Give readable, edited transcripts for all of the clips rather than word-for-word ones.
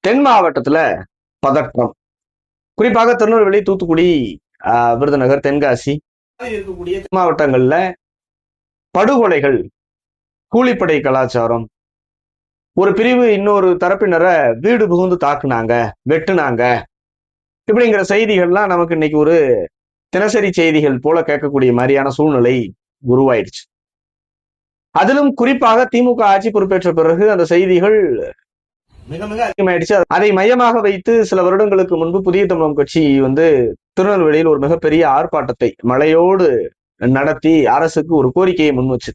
தென் மாவட்டத்துல பதற்றம். குறிப்பாக திருநெல்வேலி, தூத்துக்குடி, விருதுநகர், தென்காசி இருக்கக்கூடிய தென் மாவட்டங்கள்ல படுகொலைகள், கூலிப்படை கலாச்சாரம், ஒரு பிரிவு இன்னொரு தரப்பினரை வீடு புகுந்து தாக்குனாங்க, வெட்டுனாங்க, இப்படிங்கிற செய்திகள்லாம் நமக்கு இன்னைக்கு ஒரு தினசரி செய்திகள் போல கேட்கக்கூடிய மாதிரியான சூழ்நிலை உருவாயிடுச்சு. அதிலும் குறிப்பாக திமுக ஆட்சி பொறுப்பேற்ற பிறகு அந்த செய்திகள் மிக மிக அதிகமாயிடுச்சு. அதை மையமாக வைத்து சில வருடங்களுக்கு முன்பு புதிய தமிழகம் கட்சி திருநெல்வேலியில் ஒரு மிகப்பெரிய ஆர்ப்பாட்டத்தை மழையோடு நடத்தி அரசுக்கு ஒரு கோரிக்கையை முன்வச்சு.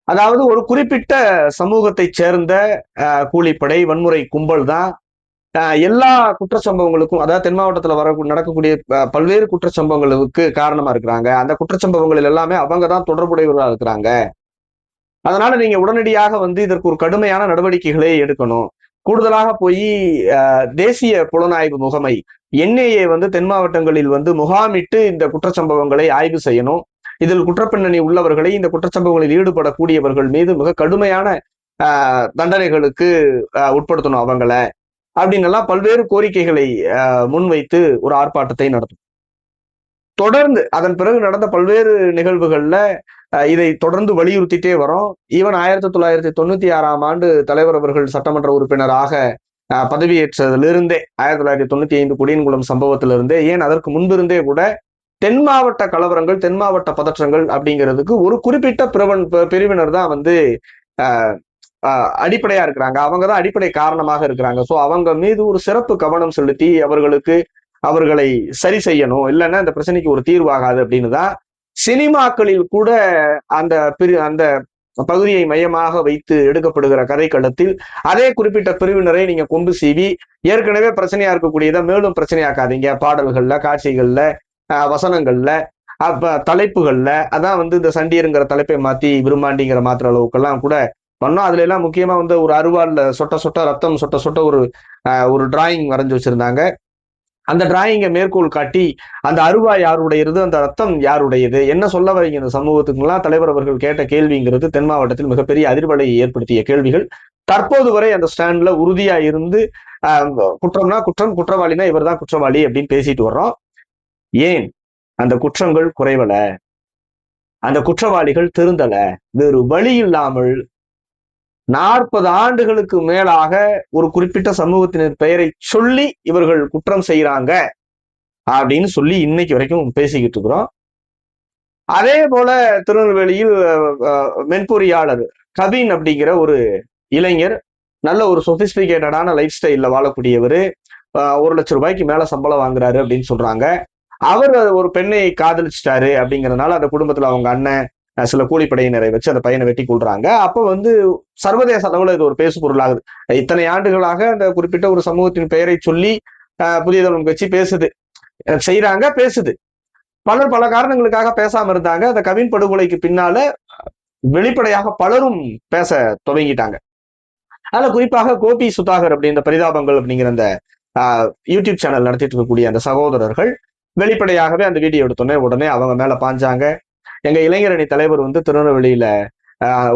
அதாவது ஒரு குறிப்பிட்ட சமூகத்தை சேர்ந்த கூலிப்படை வன்முறை கும்பல் தான் எல்லா குற்றச்சம்பவங்களுக்கும், அதாவது தென் மாவட்டத்தில் நடக்கக்கூடிய பல்வேறு குற்றச்சம்பவங்களுக்கு காரணமா இருக்கிறாங்க. அந்த குற்றச்சம்பவங்கள் எல்லாமே அவங்க தான் தொடர்புடையவர்களா இருக்கிறாங்க. அதனால நீங்க உடனடியாக இதற்கு ஒரு கடுமையான நடவடிக்கைகளை எடுக்கணும். கூடுதலாக போய் தேசிய புலனாய்வு முகமை NIA தென் மாவட்டங்களில் முகாமிட்டு இந்த குற்றச்சம்பவங்களை ஆய்வு செய்யணும். இதில் குற்றப்பின்னணி உள்ளவர்களை, இந்த குற்றச்சம்பவங்களில் ஈடுபடக்கூடியவர்கள் மீது மிக கடுமையான தண்டனைகளுக்கு உட்படுத்தணும் அவங்கள அப்படின்னு எல்லாம் பல்வேறு கோரிக்கைகளை முன்வைத்து ஒரு ஆர்ப்பாட்டத்தை நடத்தும். தொடர்ந்து அதன் பிறகு நடந்த பல்வேறு நிகழ்வுகள்ல இதை தொடர்ந்து வலியுறுத்திட்டே வரோம். ஈவன் 1996ஆம் ஆண்டு தலைவர் அவர்கள் சட்டமன்ற உறுப்பினராக பதவியேற்றதிலிருந்தே 1995 கொடியன்குளம் சம்பவத்திலிருந்தே, ஏன் அதற்கு முன்பிருந்தே கூட தென் மாவட்ட கலவரங்கள், தென் மாவட்ட பதற்றங்கள் அப்படிங்கிறதுக்கு ஒரு குறிப்பிட்ட பிரிவினர் தான் அடிப்படையா இருக்கிறாங்க. அவங்கதான் அடிப்படை காரணமாக இருக்கிறாங்க. சோ அவங்க மீது ஒரு சிறப்பு கவனம் செலுத்தி அவர்களை சரி செய்யணும், இல்லைன்னா இந்த பிரச்சனைக்கு ஒரு தீர்வாகாது அப்படின்னு தான் சினிமாக்களில் கூட அந்த பகுதியை மையமாக வைத்து எடுக்கப்படுகிற கதைக்களத்தில் அதே குறிப்பிட்ட பிரிவினரை நீங்க கொண்டு சீவி ஏற்கனவே பிரச்சனையா இருக்கக்கூடியதை மேலும் பிரச்சனையாக்காதீங்க. பாடல்கள்ல, காட்சிகள்ல, வசனங்கள்ல, தலைப்புகள்ல, அதான் இந்த சண்டியருங்கிற தலைப்பை மாத்தி விரும்பாண்டிங்கிற மாத்திர அளவுக்கெல்லாம் கூட பண்ணோம். அதுல எல்லாம் முக்கியமா ஒரு அருவாள்ல சொட்ட சொட்ட ரத்தம் சொட்ட சொட்ட ஒரு டிராயிங் வரைஞ்சு வச்சிருந்தாங்க. அந்த டிராயிங்கை மேற்கோள் காட்டி அந்த அருவா யாருடையது, அந்த ரத்தம் யாருடையது, என்ன சொல்ல வரீங்க இந்த சமூகத்துக்குலாம் தலைவர் அவர்கள் கேட்ட கேள்விங்கிறது தென் மாவட்டத்தில் மிகப்பெரிய அதிர்வலையை ஏற்படுத்திய கேள்விகள். தற்போது வரை அந்த ஸ்டாண்ட்ல உறுதியா இருந்து குற்றம்னா குற்றம், குற்றவாளினா இவர் தான் குற்றவாளி அப்படின்னு பேசிட்டு வர்றோம். ஏன் அந்த குற்றங்கள் குறைவல, அந்த குற்றவாளிகள் திருந்தல, வேறு வழி இல்லாமல் 40 ஆண்டுகளுக்கு மேலாக ஒரு குறிப்பிட்ட சமூகத்தினர் பெயரை சொல்லி இவர்கள் குற்றம் செய்யறாங்க அப்படின்னு சொல்லி இன்னைக்கு வரைக்கும் பேசிக்கிட்டு இருக்கிறோம். அதே போல திருநெல்வேலியில் மென்பொறியாளர் கவின் அப்படிங்கிற ஒரு இளைஞர், நல்ல ஒரு சொபிஸ்டிகேட்டடான லைஃப் ஸ்டைல்ல வாழக்கூடியவர், 1 லட்சம் ரூபாய்க்கு மேல சம்பளம் வாங்குறாரு அப்படின்னு சொல்றாங்க. அவர் ஒரு பெண்ணை காதலிச்சிட்டாரு அப்படிங்கறதுனால அந்த குடும்பத்துல அவங்க அண்ணன் சில கூலிப்படையினரை வச்சு அந்த பையனை வெட்டி கொள்றாங்க. அப்ப சர்வதேச அளவுல இது ஒரு பேசு பொருளாகுது. இத்தனை ஆண்டுகளாக அந்த குறிப்பிட்ட ஒரு சமூகத்தின் பெயரை சொல்லி புதிய தமிழகம் கட்சி பேசுது. பலர் பல காரணங்களுக்காக பேசாம இருந்தாங்க. அந்த கவின் படுகொலைக்கு பின்னால வெளிப்படையாக பலரும் பேச துவங்கிட்டாங்க. அதுல குறிப்பாக கோபி சுதாகர் அப்படின்ற பரிதாபங்கள் அப்படிங்கிற அந்த யூடியூப் சேனல் நடத்திட்டு இருக்கக்கூடிய அந்த சகோதரர்கள் வெளிப்படையாகவே அந்த வீடியோ எடுத்தோன்னே உடனே அவங்க மேல பாஞ்சாங்க. எங்க இளைஞரணி தலைவர் திருநெல்வேலியில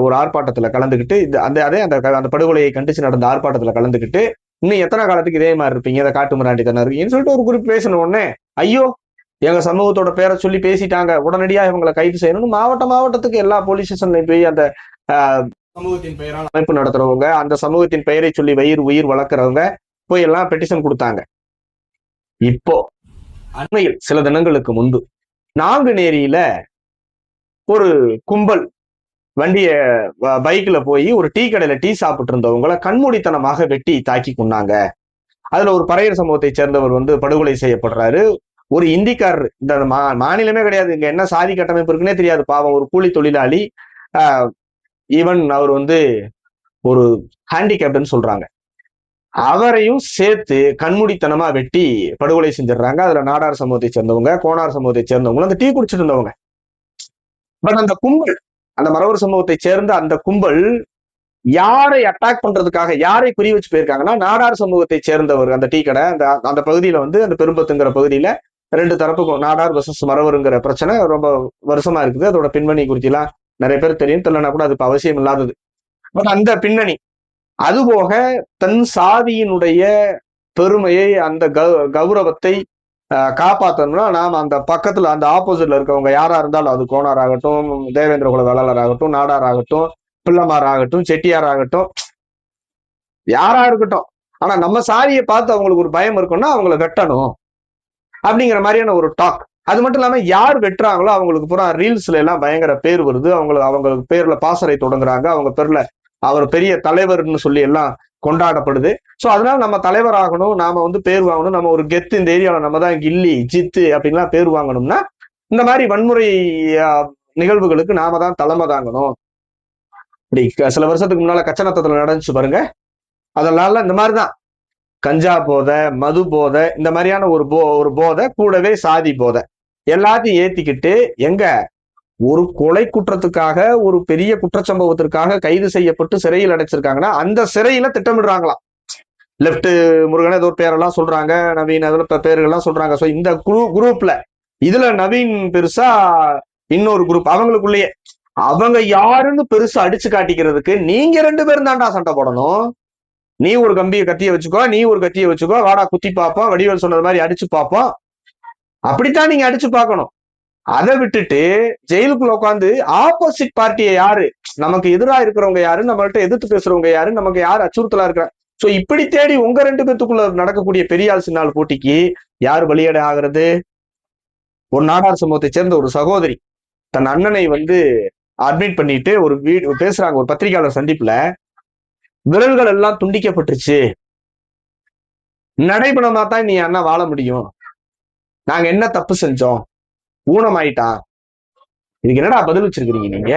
ஒரு ஆர்ப்பாட்டத்துல கலந்துக்கிட்டு அந்த படுகொலையை கண்டிச்சு நடந்த ஆர்ப்பாட்டத்துல கலந்துக்கிட்டு, இன்னும் எத்தனை காலத்துக்கு இதே மாதிரி இருப்பீங்க, இதை காட்டு மிராண்டி தானே இருக்கீங்கன்னு சொல்லிட்டு ஒரு குறிப்பு பேசின உடனே, ஐயோ எங்க சமூகத்தோட பேரை சொல்லி பேசிட்டாங்க, உடனடியா இவங்களை கைது செய்யணும்னு மாவட்டத்துக்கு எல்லா போலீஸ் ஸ்டேஷன்லையும் போய் அந்த சமூகத்தின் பெயரால் அமைப்பு நடத்துறவங்க, அந்த சமூகத்தின் பெயரை சொல்லி உயிர் வளர்க்குறவங்க போய் எல்லாம் பெட்டிஷன் கொடுத்தாங்க. இப்போ அண்மையில் சில தினங்களுக்கு முன்பு நாங்குநேரியில ஒரு கும்பல் பைக்ல போய் ஒரு டீ கடையில டீ சாப்பிட்டு இருந்தவங்களை கண்மூடித்தனமாக வெட்டி தாக்கி கொண்டாங்க. அதுல ஒரு பறையர் சமூகத்தை சேர்ந்தவர் படுகொலை செய்யப்படுறாரு. ஒரு இந்திக்காரர், இந்த மாநிலமே கிடையாது, இங்க என்ன சாதி கட்டமைப்பு இருக்குன்னே தெரியாது, பாவம், ஒரு கூலி தொழிலாளி. ஈவன் அவர் ஒரு ஹேண்டிகேப்ட்னு சொல்றாங்க, அவரையும் சேர்த்து கண்மூடித்தனமா வெட்டி படுகொலை செஞ்சிடறாங்க. அதுல நாடார் சமூகத்தை சேர்ந்தவங்க, கோனார் சமூகத்தை சேர்ந்தவங்க, அந்த டீ குடிச்சிட்டு இருந்தவங்க. பட் அந்த கும்பல், அந்த மறவர் சமூகத்தை சேர்ந்த அந்த கும்பல் யாரை அட்டாக் பண்றதுக்காக, யாரை குறி வச்சு போயிருக்காங்கன்னா, நாடார் சமூகத்தை சேர்ந்தவர். அந்த டீ கடை அந்த பகுதியில அந்த பெரும்பத்துங்கிற பகுதியில 2 தரப்புக்கும் நாடார் வர்சஸ் மறவருங்கிற பிரச்சனை ரொம்ப வருஷமா இருக்குது. அதோட பின்னணி குறித்து எல்லாம் நிறைய பேர் தெரியும், தெரியலனா கூட அது இப்ப அவசியம் இல்லாதது. பட் அந்த பின்னணி அதுபோக தன் சாதியினுடைய பெருமையை, அந்த கௌரவத்தை காப்பாற்றணும்னா நாம் அந்த பக்கத்துல அந்த ஆப்போசிட்ல இருக்கவங்க யாரா இருந்தாலும், அது கோனார் ஆகட்டும், தேவேந்திர குல வேளாளர் ஆகட்டும், நாடார் ஆகட்டும், பிள்ளமார் ஆகட்டும், செட்டியார் ஆகட்டும், யாரா இருக்கட்டும், ஆனா நம்ம சாதியை பார்த்து அவங்களுக்கு ஒரு பயம் இருக்கும்னா அவங்களை வெட்டணும் அப்படிங்கிற மாதிரியான ஒரு டாக். அது மட்டும் இல்லாம யார் வெட்டுறாங்களோ அவங்களுக்கு பூரா ரீல்ஸ்ல எல்லாம் பயங்கர பேர் வருது, அவங்களுக்கு பேர்ல பாசறை தொடங்குறாங்க, அவங்க பேர்ல அவர் பெரிய தலைவர்னு சொல்லி எல்லாம் கொண்டாடப்படுது. சோ அதனால நம்ம தலைவர் ஆகணும், நாம வந்து பேர் வாங்கணும், நம்ம ஒரு கெத்து, இந்த ஏரியாவில் நம்ம தான் கில்லி ஜித்து அப்படின்லாம் பேர் வாங்கணும்னா இந்த மாதிரி வன்முறை நிகழ்வுகளுக்கு நாம தான் தலைமை தாங்கணும். இப்படி சில வருஷத்துக்கு முன்னால கச்சநத்தத்துல நடந்துச்சு பாருங்க. அதனால இந்த மாதிரிதான் கஞ்சா போதை, மது போதை, இந்த மாதிரியான ஒரு போதை, கூடவே சாதி போதை எல்லாத்தையும் ஏத்திக்கிட்டு எங்க ஒரு கொலை குற்றத்துக்காக, ஒரு பெரிய குற்றச்சம்பவத்திற்காக கைது செய்யப்பட்டு சிறையில் அடைச்சிருக்காங்கன்னா அந்த சிறையில திட்டமிடுறாங்களாம். லெப்ட் முருகன் ஏதோ ஒரு பேரெல்லாம் சொல்றாங்க, நவீன் அதுல பேர்கள்லாம் சொல்றாங்க. ஸோ இந்த குரூப்ல இதுல நவீன் பெருசா, இன்னொரு குரூப் அவங்களுக்குள்ளேயே அவங்க யாருன்னு பெருசா அடிச்சு காட்டிக்கிறதுக்கு நீங்க 2 பேரும் தாண்டா சண்டை போடணும். நீ ஒரு கத்தியை வச்சுக்கோ, நீ ஒரு கத்தியை வச்சுக்கோ, வாடா குத்தி பார்ப்போம், வடிவேல் சொன்னது மாதிரி அடிச்சு பார்ப்போம், அப்படித்தான் நீங்க அடிச்சு பார்க்கணும். அதை விட்டுட்டு ஜெயிலுக்குள்ள உட்காந்து ஆப்போசிட் பார்ட்டியை யாரு, நமக்கு எதிராக இருக்கிறவங்க யாரு, நம்மள்ட்ட எதிர்த்து பேசுறவங்க யாரு, நமக்கு யாரு அச்சுறுத்தலா இருக்கிற, சோ இப்படி தேடி உங்க 2 பேத்துக்குள்ள நடக்கக்கூடிய பெரியாள் சின்னால் போட்டிக்கு யார் பலியடை ஆகிறது? ஒரு நாடார் சமூகத்தை சேர்ந்த ஒரு சகோதரி தன் அண்ணனை வந்து அட்மிட் பண்ணிட்டு ஒரு பேசுறாங்க ஒரு பத்திரிகையாளர் சந்திப்புல, விரல்கள் எல்லாம் துண்டிக்கப்பட்டுருச்சு, நடைபெணமா தான் நீ அண்ணா வாழ முடியும், நாங்க என்ன தப்பு செஞ்சோம், ஊனமாயிட்டான், இதுக்கு என்னடா பதில் வச்சிருக்கிறீங்க நீங்க?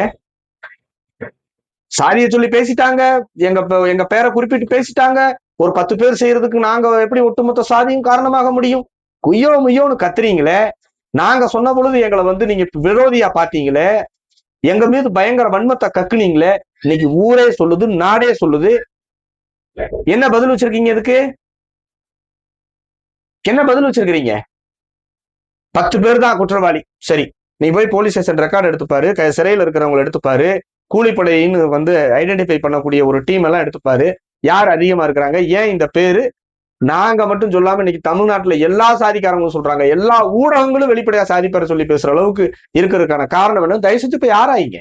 சாதியை சொல்லி பேசிட்டாங்க, எங்க பேரை குறிப்பிட்டு பேசிட்டாங்க, ஒரு 10 பேர் செய்யறதுக்கு நாங்க எப்படி ஒட்டுமொத்த சாதியும் காரணமாக முடியும்? குய்யோ முய்யோன்னு கத்துறீங்களே, நாங்க சொன்ன பொழுது எங்களை வந்து நீங்க விரோதியா பாத்தீங்களே, எங்க மீது பயங்கர வன்மத்தை கக்குனீங்களே, இன்னைக்கு ஊரே சொல்லுது, நாடே சொல்லுது, என்ன பதில் வச்சிருக்கீங்க? இதுக்கு என்ன பதில் வச்சிருக்கிறீங்க? 10 பேர் தான் குற்றவாளி, சரி, நீ போய் போலீஸ் ஸ்டேஷன் ரெக்கார்டு எடுத்துப்பாரு, சிறையில் இருக்கிறவங்களை எடுத்துப்பாரு, கூலிப்படையின்னு வந்து ஐடென்டிஃபை பண்ணக்கூடிய ஒரு டீம் எல்லாம் எடுத்துப்பாரு, யார் அதிகமா இருக்கிறாங்க, ஏன் இந்த பேரு நாங்க மட்டும் சொல்லாம இன்னைக்கு தமிழ்நாட்டுல எல்லா சாதிக்காரங்களும் சொல்றாங்க, எல்லா ஊடகங்களும் வெளிப்படையா சாதி பேரை சொல்லி பேசுற அளவுக்கு இருக்கிறதுக்கான காரணம் என்ன? தயவு செஞ்சு போய் ஆராய்ங்க,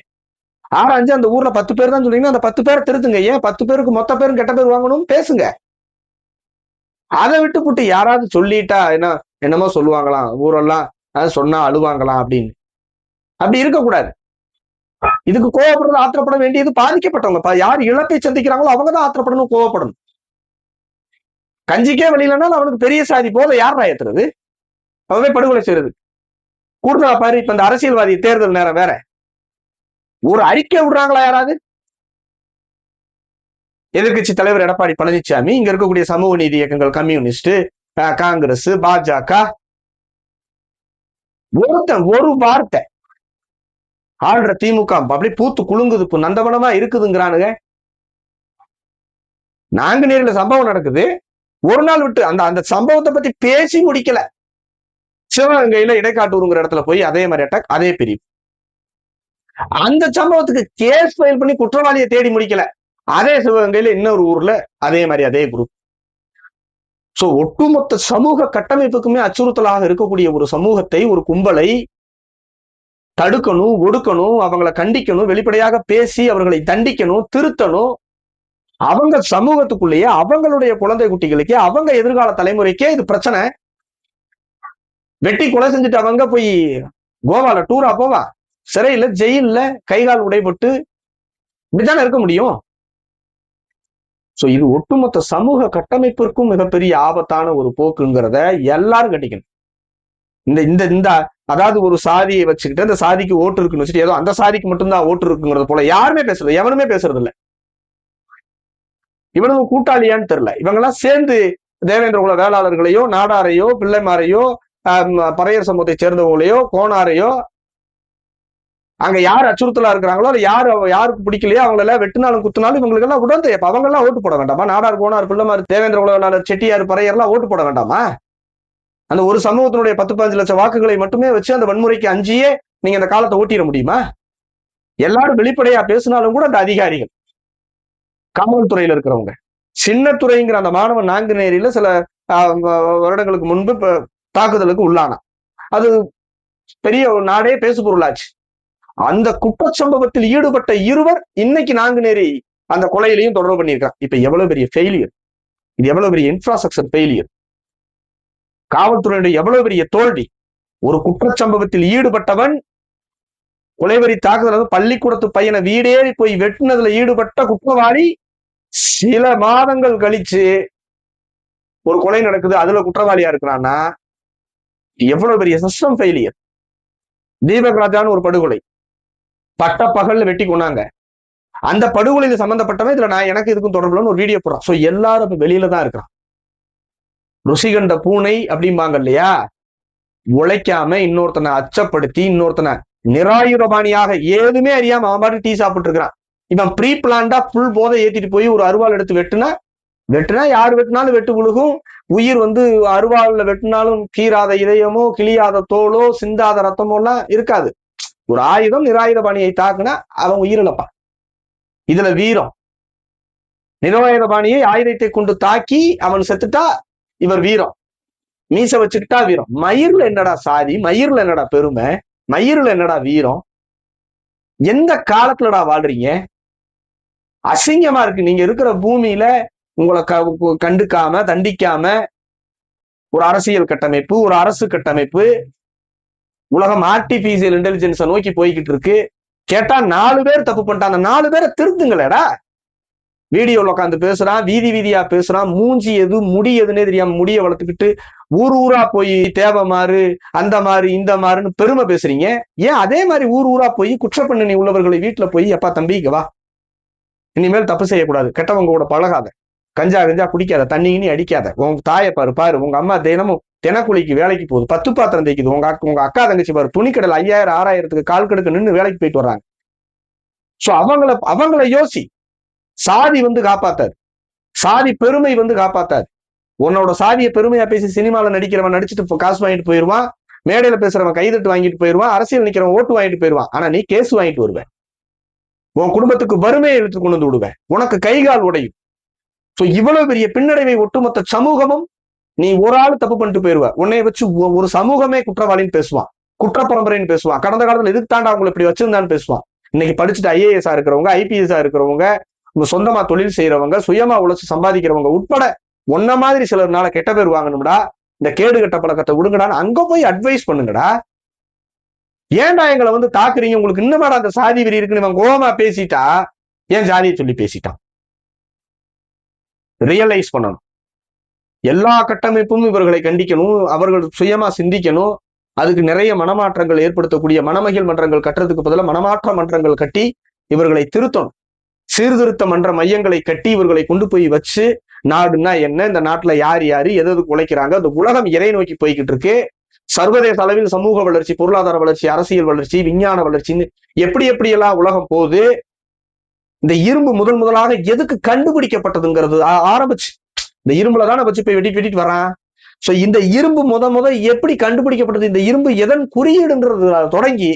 ஆராய்ஞ்சு அந்த ஊர்ல 10 பேர் தான் சொல்றீங்கன்னா அந்த 10 பேரை திருத்துங்க. ஏன் 10 பேருக்கு மொத்த பேரும் கெட்ட பேர் வாங்கணும்? பேசுங்க. அதை விட்டு போட்டு யாராவது சொல்லிட்டா என்னமோ சொல்லுவாங்களாம், ஊரெல்லாம் அது சொன்னா அழுவாங்களாம் அப்படின்னு. அப்படி இருக்கக்கூடாது. இதுக்கு கோவப்படுறது, ஆத்திரப்பட வேண்டியது பாதிக்கப்பட்டவங்க. யார் இழப்பை சந்திக்கிறாங்களோ அவங்க தான் ஆத்திரப்படணும், கோவப்படணும். கஞ்சிக்கே வெளியிலனாலும் அவனுக்கு பெரிய சாதி போத யார் ஏத்துறது? அவவே படுகொலை செய்யறது. கூடுதலா பாரு, இப்ப இந்த அரசியல்வாதி தேர்தல் நேரம் வேற, ஒரு அறிக்கை விடுறாங்களா யாராவது? எதிர்கட்சி தலைவர் எடப்பாடி பழனிசாமி, இங்க இருக்கக்கூடிய சமூக நீதி இயக்கங்கள், கம்யூனிஸ்ட், காங்கிரஸ், பாஜக, ஒரு வார்த்தை ஆள்ற திமுக அப்படி பூத்து குலுங்குது, நந்தவனமா இருக்குதுங்கிறானுங்க. நாங்குநேரில சம்பவம் நடக்குது, ஒரு நாள் விட்டு அந்த சம்பவத்தை பத்தி பேசி முடிக்கல. சிவகங்கையில இடைக்காட்டூருங்கிற இடத்துல போய் அதே மாதிரி அட்டாக், அதே பிரிவு. அந்த சம்பவத்துக்கு கேஸ் ஃபைல் பண்ணி குற்றவாளியை தேடி முடிக்கல. அதே சிவகங்கையில இன்னொரு ஊர்ல அதே மாதிரி அதே குரூப். சோ ஒட்டுமொத்த சமூக கட்டமைப்புக்குமே அச்சுறுத்தலாக இருக்கக்கூடிய ஒரு சமூகத்தை, ஒரு கும்பலை தடுக்கணும், ஒடுக்கணும், அவங்களை கண்டிக்கணும், வெளிப்படையாக பேசி அவர்களை தண்டிக்கணும், திருத்தணும். அவங்க சமூகத்துக்குள்ளேயே அவங்களுடைய குழந்தை குட்டிகளுக்கே, அவங்க எதிர்கால தலைமுறைக்கே இது பிரச்சனை. வெட்டி கொலை செஞ்சுட்டு அவங்க போய் கோவால டூரா போவா? சிறையில, ஜெயில கைகால் உடைபட்டு இப்படித்தானே இருக்க முடியும். சோ இது ஒட்டுமொத்த சமூக கட்டமைப்பிற்கும் மிகப்பெரிய ஆபத்தான ஒரு போக்குங்கிறத எல்லாரும் கட்டிக்கணும். இந்த அதாவது ஒரு சாதியை வச்சுக்கிட்டு அந்த சாதிக்கு ஓட்டு இருக்குன்னு வச்சுட்டு ஏதோ அந்த சாதிக்கு மட்டும்தான் ஓட்டு இருக்குங்கிறது போல யாருமே பேசுறது, எவனுமே பேசுறது இல்லை. இவனுக்கு கூட்டாளியான்னு தெரியல. இவங்கெல்லாம் சேர்ந்து தேவேந்திர குல வேளாளர்களையோ, நாடாரையோ, பிள்ளைமாரையோ, பறையர் சமூகத்தை சேர்ந்தவங்களையோ, கோனாரையோ, அங்க யார் அச்சுறுத்தலா இருக்கிறாங்களோ, யாருக்கு பிடிக்கலையோ அவங்களெல்லாம் வெட்டினாலும் குத்தினாலும் இவங்களுக்கு எல்லாம் உடனே அவங்க எல்லாம் ஓட்டு போட வேண்டாமா? நாடார், கோனார், பிள்ளைமார், தேவேந்திர குல வேளாளர், செட்டியார், பறையர்லாம் ஓட்டு போட வேண்டாமா? அந்த ஒரு சமூகத்தினுடைய 10-15 லட்சம் வாக்குகளை மட்டுமே வச்சு அந்த வன்முறைக்கு அஞ்சியே நீங்க அந்த காலத்தை ஓட்டிட முடியுமா? எல்லாரும் வெளிப்படையா பேசினாலும் கூட அந்த அதிகாரிகள் காவல்துறையில இருக்கிறவங்க. சின்னத்துறைங்கிற அந்த மாணவன் நாங்குநேரியில சில வருடங்களுக்கு முன்பு தாக்குதலுக்கு உள்ளானா. அது பெரிய நாடே பேசு பொருளாச்சு. அந்த குற்றச்சம்பவத்தில் ஈடுபட்ட இருவர் இன்னைக்கு நாங்குநேரி அந்த கொலையிலையும் தொடர்பு பண்ணியிருக்காங்க. இப்ப எவ்வளவு பெரிய ஃபெயிலியர், இது எவ்வளவு பெரிய இன்ஃப்ராஸ்ட்ரக்சர் ஃபெயிலியர், காவல்துறையுடைய எவ்வளவு பெரிய தோல்வி. ஒரு குற்றச்சம்பவத்தில் ஈடுபட்டவன் கொலைவெறி தாக்குதல், பள்ளிக்கூடத்து பையனை வீடேறி போய் வெட்டினதுல ஈடுபட்ட குற்றவாளி சில மாதங்கள் கழிச்சு ஒரு கொலை நடக்குது, அதுல குற்றவாளியா இருக்கிறான்னா எவ்வளவு பெரிய சிஸ்டம் ஃபெயிலியர். தீபக் ராஜான்னு ஒரு படுகொலை பட்ட பகல்ல வெட்டி கொண்டாங்க. அந்த படுகொலையில சம்பந்தப்பட்டவன் இதுல நான் எனக்கு இதுக்கும் தொடர்புல ஒரு வீடியோ போடுறான். சோ எல்லாரும் இப்ப வெளியில தான் இருக்கிறான். ருசிகண்ட பூனை அப்படிம்பாங்க இல்லையா, உழைக்காம இன்னொருத்தனை அச்சப்படுத்தி இன்னொருத்தனை நிராயுதபாணியாக ஏதுமே அறியாம அவன் பாட்டு டீ சாப்பிட்டு இருக்கிறான். இவன் ப்ரீ பிளான்டா ஃபுல் போதை ஏத்திட்டு போய் ஒரு அருவாள் எடுத்து வெட்டுனா யாரு வெட்டினாலும் வெட்டு விழுகும். உயிர் அருவாள்ல வெட்டினாலும் கீறாத இதயமோ கிளியாத தோலோ சிந்தாத ரத்தமோ எல்லாம் இருக்காது. ஒரு ஆயுதம் நிராயுதபாணியை தாக்குனா அவன் உயிரிழப்பான். இதுல வீரம், நிராயுதபாணியை ஆயுதத்தை கொண்டு தாக்கி அவன் செத்துட்டா இவர் வீரம், மீச வச்சுக்கிட்டா வீரம். மயிர்ல என்னடா சாதி, மயிர்ல என்னடா பெருமை, மயிர்ல என்னடா வீரம்? எந்த காலத்துலடா வாழ்றீங்க? அசிங்கமா இருக்கு. நீங்க இருக்கிற பூமியில உங்களை கண்டுக்காம தண்டிக்காம ஒரு அரசியல் கட்டமைப்பு, ஒரு அரசு கட்டமைப்பு, உலகம் ஆர்டிபிஷியல் இன்டெலிஜென்ஸை நோக்கி போய்கிட்டு இருக்கு. கேட்டா 4 பேர் தப்பு பண்ணிட்டான், அந்த 4 பேரை திருத்துங்களேடா. வீடியோல உட்காந்து பேசுறான், வீதி வீதியா பேசுறான், மூஞ்சி எது முடி எதுன்னே தெரியாம முடிய வளர்த்துக்கிட்டு ஊரா போய் தேவை மாறு அந்த மாதிரி இந்த மாதிரின்னு பெருமை பேசுறீங்க. ஏன் அதே மாதிரி ஊரா போய் குற்றப்பின்னணி உள்ளவர்களை வீட்டுல போய் எப்பா தம்பிக்கு வா, இனிமேல் தப்பு செய்யக்கூடாது, கெட்டவங்க கூட பழகாத, கஞ்சா குடிக்காத, தண்ணின்னு அடிக்காத, உங்க தாயை பாரு, உங்க அம்மா தினமும் தினக்கூலிக்கு வேலைக்கு போகுது, 10 பாத்திரம் தேய்க்குது, உங்க அக்கா தங்கச்சி பாரு துணிக்கடல் 5000 6000க்கு கால் கடுக்க நின்று வேலைக்கு போயிட்டு வர்றாங்க. சோ அவங்கள யோசி. சாதி காப்பாத்தாது, சாதி பெருமை காப்பாத்தாது. உன்னோட சாதியை பெருமையா பேசி சினிமாவில் நடிக்கிறவன் நடிச்சுட்டு காசு வாங்கிட்டு போயிருவான், மேடையில பேசுறவன் கைதட்டு வாங்கிட்டு போயிருவான், அரசியல் நிக்கிறவன் ஓட்டு வாங்கிட்டு போயிருவான். ஆனா நீ கேஸ் வாங்கிட்டு வருவேன், உன் குடும்பத்துக்கு வறுமையை இழுத்து கொண்டு வந்து விடுவேன், உனக்கு கைகால் உடையும். சோ இவ்வளவு பெரிய பின்னடைவை ஒட்டுமொத்த சமூகமும் நீ ஒரு ஆள் தப்பு பண்ணிட்டு போயிருவ, உன்னைய வச்சு ஒரு சமூகமே குற்றவாளின்னு பேசுவான், குற்ற பரம்பரைன்னு பேசுவான். கடந்த காலத்துல எதுக்கு தாண்டா அவங்களை இப்படி வச்சிருந்தான்னு பேசுவான். இன்னைக்கு படிச்சுட்டு IAS இருக்கிறவங்க, IPS இருக்கிறவங்க, சொந்தமா தொழில் செய்யறவங்க, சுயமா உழைச்சு சம்பாதிக்கிறவங்க உட்பட ஒன்ன மாதிரி சிலர்னால கெட்ட பேர் வாங்கணும்டா. இந்த கேடு கட்ட பழக்கத்தை விடுங்கடான்னு அங்க போய் அட்வைஸ் பண்ணுங்கடா. ஏன்டா எங்களை தாக்குறீங்க, உங்களுக்கு இன்னும் அந்த சாதி வெறி இருக்குன்னு இவன் கோவமா பேசிட்டா ஏன் ஜாதியை சொல்லி பேசிட்டான். ரியலைஸ் பண்ணணும். எல்லா கட்டமைப்பும் இவர்களை கண்டிக்கணும், அவர்கள் சுயமா சிந்திக்கணும். அதுக்கு நிறைய மனமாற்றங்கள் ஏற்படுத்தக்கூடிய மனமகிழ் மன்றங்கள் கட்டுறதுக்கு பதிலாக மனமாற்ற மன்றங்கள் கட்டி இவர்களை திருத்தணும். சீர்திருத்த மன்ற மையங்களை கட்டி இவர்களை கொண்டு போய் வச்சு நாடுன்னா என்ன, இந்த நாட்டுல யார் யாரு எது உழைக்கிறாங்க, அந்த உலகம் இறை நோக்கி போய்கிட்டு இருக்கு. சர்வதேச அளவில் சமூக வளர்ச்சி, பொருளாதார வளர்ச்சி, அரசியல் வளர்ச்சி, விஞ்ஞான வளர்ச்சின்னு எப்படி எல்லாம் உலகம் போகுது. இந்த இரும்பு முதலாக எதுக்கு கண்டுபிடிக்கப்பட்டதுங்கிறது ஆரம்பிச்சு இந்த இரும்புலதான வச்சு போய் வெட்டிட்டு வரான். சோ இந்த இரும்பு எப்படி கண்டுபிடிக்கப்பட்டது, இந்த இரும்பு எதன் குறியீடுன்றது தொடங்கி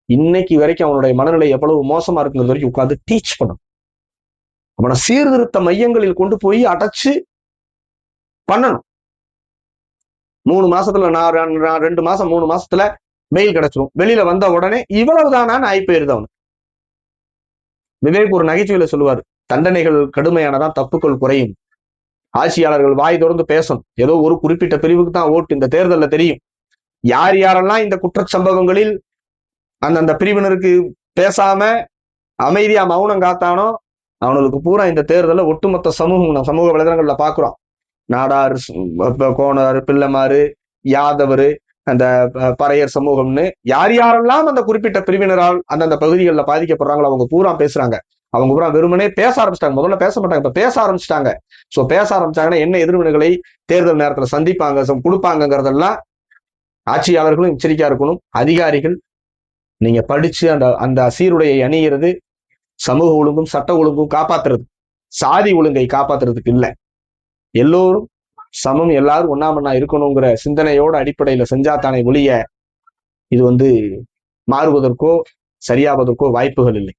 இன்னைக்கு வரைக்கும் அவனுடைய மனநிலை எவ்வளவு மோசமா இருக்குங்கிறது வரைக்கும் உட்காந்து டீச் பண்ணும். அவனை சீர்திருத்த மையங்களில் கொண்டு போய் அடைச்சு பண்ணணும். 3 மாசத்துல நான் 2 மாசம் 3 மாசத்துல பெயில் கிடைச்சிரும். வெளியில வந்த உடனே இவ்வளவுதானான்னு ஆகி போயிருது அவனுக்கு. விவேக் ஒரு நகைச்சுவையில சொல்லுவார், தண்டனைகள் கடுமையானதான் தப்புக்கள் குறையும். ஆட்சியாளர்கள் வாய் தொடர்ந்து பேசணும். ஏதோ ஒரு குறிப்பிட்ட பிரிவுக்கு தான் ஓட்டு. இந்த தேர்தல்ல தெரியும் யாரெல்லாம் இந்த குற்றச்சம்பவங்களில் அந்தந்த பிரிவினருக்கு பேசாம அமைதியா மௌனம் காத்தானோ அவனுக்கு பூரா இந்த தேர்தலில் ஒட்டுமொத்த சமூக வலைதளங்கள்ல பாக்குறோம். நாடார், கோணார், பிள்ளைமாறு, யாதவர், அந்த பறையர் சமூகம்னு யாரெல்லாம் அந்த குறிப்பிட்ட பிரிவினரால் அந்தந்த பகுதிகளில் பாதிக்கப்படுறாங்களோ அவங்க பூரா பேசுறாங்க. அவங்க பூரா வெறுமனே பேச ஆரம்பிச்சிட்டாங்க. முதல்ல பேச மாட்டாங்க, இப்ப பேச ஆரம்பிச்சிட்டாங்க. சோ பேச ஆரம்பிச்சாங்கன்னா என்ன எதிர்வினைகளை தேர்தல் நேரத்துல சந்திப்பாங்க, கொடுப்பாங்கிறதெல்லாம் ஆட்சியாளர்களும் எச்சரிக்கையா இருக்கணும். அதிகாரிகள் நீங்க படிச்சு அந்த சீருடையை அணியிறது சமூக ஒழுங்கும் சட்ட ஒழுங்கும் காப்பாத்துறது, சாதி ஒழுங்கை காப்பாத்துறதுக்கு இல்லை. எல்லோரும் சமம், எல்லாரும் ஒண்ணாமண்ணா இருக்கணுங்கிற சிந்தனையோட அடிப்படையில செஞ்சாத்தானே ஒழிய இது மாறுவதற்கோ சரியாவதற்கோ வாய்ப்புகள் இல்லை.